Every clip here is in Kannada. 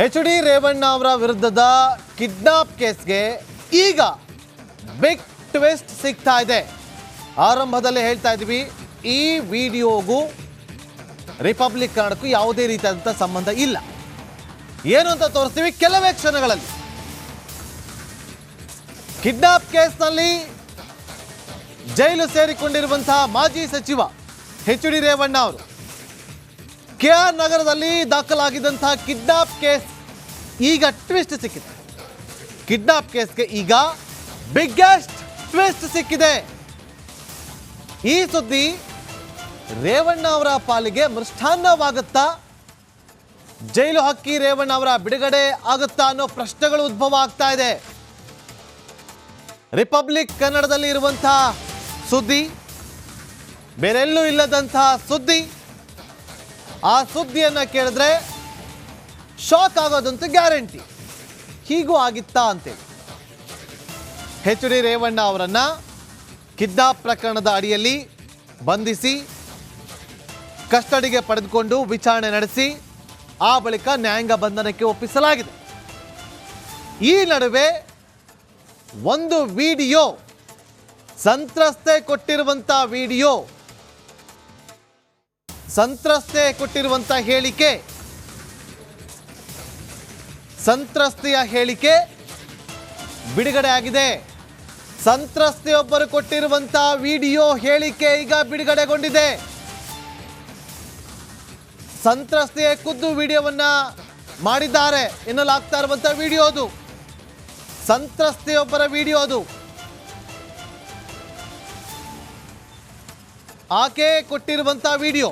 ಎಚ್.ಡಿ. ರೇವಣ್ಣ ಅವರ ವಿರುದ್ಧದ ಕಿಡ್ನಾಪ್ ಕೇಸ್ಗೆ ಈಗ ಬಿಗ್ ಟ್ವಿಸ್ಟ್ ಸಿಗ್ತಾ ಇದೆ. ಆರಂಭದಲ್ಲೇ ಹೇಳ್ತಾ ಇದ್ವಿ, ಈ ವಿಡಿಯೋಗೂ ರಿಪಬ್ಲಿಕ್ ಕನ್ನಡಕ್ಕೂ ಯಾವುದೇ ರೀತಿಯಾದಂಥ ಸಂಬಂಧ ಇಲ್ಲ. ಏನು ಅಂತ ತೋರಿಸ್ತೀವಿ ಕೆಲವೇ ಕ್ಷಣಗಳಲ್ಲಿ. ಕಿಡ್ನಾಪ್ ಕೇಸ್ನಲ್ಲಿ ಜೈಲು ಸೇರಿಕೊಂಡಿರುವಂತಹ ಮಾಜಿ ಸಚಿವ ಎಚ್.ಡಿ. ರೇವಣ್ಣ ಅವರು KR ನಗರದಲ್ಲಿ ದಾಖಲಾಗಿದ್ದಂತಹ ಕಿಡ್ನಾಪ್ ಕೇಸ್ ಈಗ ಟ್ವಿಸ್ಟ್ ಸಿಕ್ಕಿದೆ. ಕಿಡ್ನಾಪ್ ಕೇಸ್ಗೆ ಈಗ ಬಿಗ್ಗೆಸ್ಟ್ ಟ್ವಿಸ್ಟ್ ಸಿಕ್ಕಿದೆ. ಈ ಸುದ್ದಿ ರೇವಣ್ಣ ಅವರ ಪಾಲಿಗೆ ಮೃಷ್ಟಾನ್ನವಾಗುತ್ತಾ, ಜೈಲು ಹಕ್ಕಿ ರೇವಣ್ಣ ಅವರ ಬಿಡುಗಡೆ ಆಗುತ್ತಾ ಅನ್ನೋ ಪ್ರಶ್ನೆಗಳು ಉದ್ಭವ ಆಗ್ತಾ ಇದೆ. ರಿಪಬ್ಲಿಕ್ ಕನ್ನಡದಲ್ಲಿ ಇರುವಂತಹ ಸುದ್ದಿ, ಬೇರೆಲ್ಲೂ ಇಲ್ಲದಂತಹ ಸುದ್ದಿ. ಆ ಸುದ್ದಿಯನ್ನು ಕೇಳಿದ್ರೆ ಶಾಕ್ ಆಗೋದಂತೂ ಗ್ಯಾರಂಟಿ. ಹೀಗೂ ಆಗಿತ್ತಾ ಅಂತೇಳಿ ಎಚ್.ಡಿ. ರೇವಣ್ಣ ಅವರನ್ನ ಕಿಡ್ನಾಪ್ ಪ್ರಕರಣದ ಅಡಿಯಲ್ಲಿ ಬಂಧಿಸಿ ಕಸ್ಟಡಿಗೆ ಪಡೆದುಕೊಂಡು ವಿಚಾರಣೆ ನಡೆಸಿ ಆ ಬಳಿಕ ನ್ಯಾಯಾಂಗ ಬಂಧನಕ್ಕೆ ಒಪ್ಪಿಸಲಾಗಿದೆ. ಈ ನಡುವೆ ಒಂದು ವಿಡಿಯೋ, ಸಂತ್ರಸ್ತೆ ಕೊಟ್ಟಿರುವಂಥ ವಿಡಿಯೋ, ಸಂತ್ರಸ್ತೆ ಕೊಟ್ಟಿರುವಂಥ ಹೇಳಿಕೆ, ಸಂತ್ರಸ್ತೆಯ ಹೇಳಿಕೆ ಬಿಡುಗಡೆ ಆಗಿದೆ. ಸಂತ್ರಸ್ತೆಯೊಬ್ಬರು ಕೊಟ್ಟಿರುವಂಥ ವಿಡಿಯೋ ಹೇಳಿಕೆ ಈಗ ಬಿಡುಗಡೆಗೊಂಡಿದೆ. ಸಂತ್ರಸ್ತೆಯ ಖುದ್ದು ವಿಡಿಯೋವನ್ನ ಮಾಡಿದ್ದಾರೆ ಎನ್ನಲಾಗ್ತಾ ಇರುವಂಥ ವಿಡಿಯೋ ಅದು. ಸಂತ್ರಸ್ತೆಯೊಬ್ಬರ ವಿಡಿಯೋ ಅದು. ಆಕೆ ಕೊಟ್ಟಿರುವಂಥ ವಿಡಿಯೋ.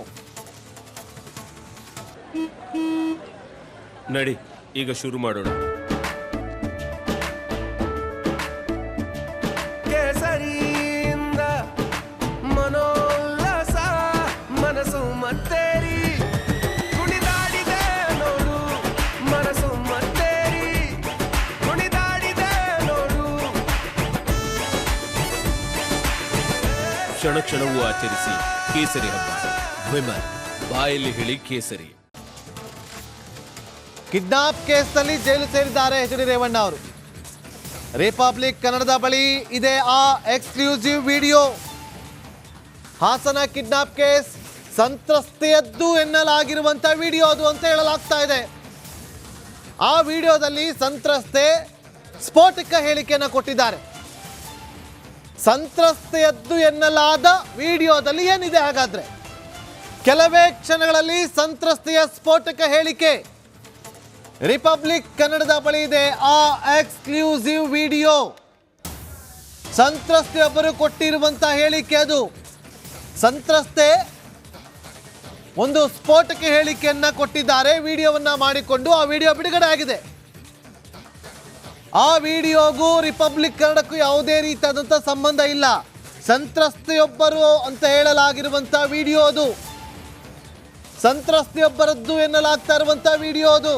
ನಡಿ ಈಗ ಶುರು ಮಾಡೋಣ. ಕೇಸರಿಯಿಂದ ಮನೋಲ್ಲಾಸ ಮನಸ್ಸು ಮತ್ತೇರಿ ಕುಣಿದಾಡಿದೆ ನೋಡು, ಮನಸ್ಸು ಮತ್ತೇರಿ ಕುಣಿದಾಡಿದೆ ನೋಡು. ಕ್ಷಣ ಕ್ಷಣವೂ ಆಚರಿಸಿ ಕೇಸರಿ ಹಬ್ಬ. ವಿಮಲ್ ಬಾಯಲ್ಲಿ ಹೇಳಿ ಕೇಸರಿ. ಕಿಡ್ನಾಪ್ ಕೇಸ್ನಲ್ಲಿ ಜೈಲು ಸೇರಿದ್ದಾರೆ ಎಚ್.ಡಿ. ರೇವಣ್ಣ ಅವರು. ರಿಪಬ್ಲಿಕ್ ಕನ್ನಡದ ಬಳಿ ಇದೆ ಆ exclusive video. Hassan kidnap case ಸಂತ್ರಸ್ತೆಯದ್ದು ಎನ್ನಲಾಗಿರುವಂಥ ವಿಡಿಯೋ ಅದು ಅಂತ ಹೇಳಲಾಗ್ತಾ ಇದೆ. ಆ ವಿಡಿಯೋದಲ್ಲಿ ಸಂತ್ರಸ್ತೆ ಸ್ಫೋಟಕ ಹೇಳಿಕೆಯನ್ನು ಕೊಟ್ಟಿದ್ದಾರೆ. ಸಂತ್ರಸ್ತೆಯದ್ದು ಎನ್ನಲಾದ ವಿಡಿಯೋದಲ್ಲಿ ಏನಿದೆ ಹಾಗಾದ್ರೆ? ಕೆಲವೇ ಕ್ಷಣಗಳಲ್ಲಿ ಸಂತ್ರಸ್ತೆಯ ಸ್ಫೋಟಕ ಹೇಳಿಕೆ. ರಿಪಬ್ಲಿಕ್ ಕನ್ನಡದ ಬಳಿ ಇದೆ ಆ ಎಕ್ಸ್ಕ್ಲೂಸಿವ್ ವಿಡಿಯೋ. ಸಂತ್ರಸ್ತೆಯೊಬ್ಬರು ಕೊಟ್ಟಿರುವಂತಹ ಹೇಳಿಕೆ ಅದು. ಸಂತ್ರಸ್ತೆ ಒಂದು ಸ್ಫೋಟಕ ಹೇಳಿಕೆಯನ್ನ ಕೊಟ್ಟಿದ್ದಾರೆ. ವಿಡಿಯೋವನ್ನ ಮಾಡಿಕೊಂಡು ಆ ವಿಡಿಯೋ ಬಿಡುಗಡೆ ಆಗಿದೆ. ಆ ವಿಡಿಯೋಗೂ ರಿಪಬ್ಲಿಕ್ ಕನ್ನಡಕ್ಕೂ ಯಾವುದೇ ರೀತಿಯಾದಂಥ ಸಂಬಂಧ ಇಲ್ಲ. ಸಂತ್ರಸ್ತೆಯೊಬ್ಬರು ಅಂತ ಹೇಳಲಾಗಿರುವಂತಹ ವಿಡಿಯೋ ಅದು. ಸಂತ್ರಸ್ತೆಯೊಬ್ಬರದ್ದು ಎನ್ನಲಾಗ್ತಾ ಇರುವಂಥ ವಿಡಿಯೋ ಅದು.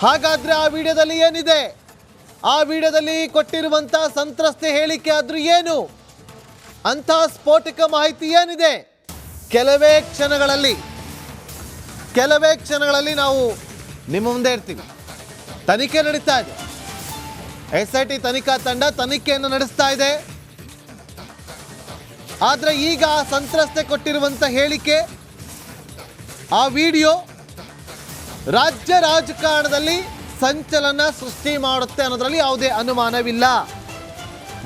ಹಾಗಾದ್ರೆ ಆ ವಿಡಿಯೋದಲ್ಲಿ ಏನಿದೆ? ಆ ವಿಡಿಯೋದಲ್ಲಿ ಕೊಟ್ಟಿರುವಂಥ ಸಂತ್ರಸ್ತೆ ಹೇಳಿಕೆ ಆದ್ರೂ ಏನು? ಅಂತಹ ಸ್ಫೋಟಕ ಮಾಹಿತಿ ಏನಿದೆ? ಕೆಲವೇ ಕ್ಷಣಗಳಲ್ಲಿ ನಾವು ನಿಮ್ಮ ಮುಂದೆ ಇರ್ತೀವಿ. ತನಿಖೆ ನಡೀತಾ ಇದೆ. SIT ತನಿಖಾ ತಂಡ ತನಿಖೆಯನ್ನು ನಡೆಸ್ತಾ ಇದೆ. ಆದ್ರೆ ಈಗ ಆ ಸಂತ್ರಸ್ತೆ ಕೊಟ್ಟಿರುವಂಥ ಹೇಳಿಕೆ, ಆ ವಿಡಿಯೋ ರಾಜ್ಯ ರಾಜಕಾರಣದಲ್ಲಿ ಸಂಚಲನ ಸೃಷ್ಟಿ ಮಾಡುತ್ತೆ ಅನ್ನೋದ್ರಲ್ಲಿ ಯಾವುದೇ ಅನುಮಾನವಿಲ್ಲ.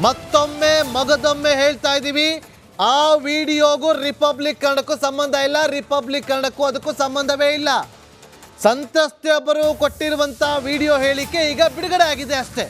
ಮತ್ತೊಮ್ಮೆ ಮಗದೊಮ್ಮೆ ಹೇಳ್ತಾ ಇದ್ದೀವಿ, ಆ ವಿಡಿಯೋಗೂ ರಿಪಬ್ಲಿಕ್ ಕನ್ನಡಕ್ಕೂ ಸಂಬಂಧ ಇಲ್ಲ. ರಿಪಬ್ಲಿಕ್ ಕನ್ನಡಕ್ಕೂ ಅದಕ್ಕೂ ಸಂಬಂಧವೇ ಇಲ್ಲ. ಸಂತ್ರಸ್ತೆಯೊಬ್ಬರು ಕೊಟ್ಟಿರುವಂಥ ವಿಡಿಯೋ ಹೇಳಿಕೆ ಈಗ ಬಿಡುಗಡೆ ಆಗಿದೆ ಅಷ್ಟೇ.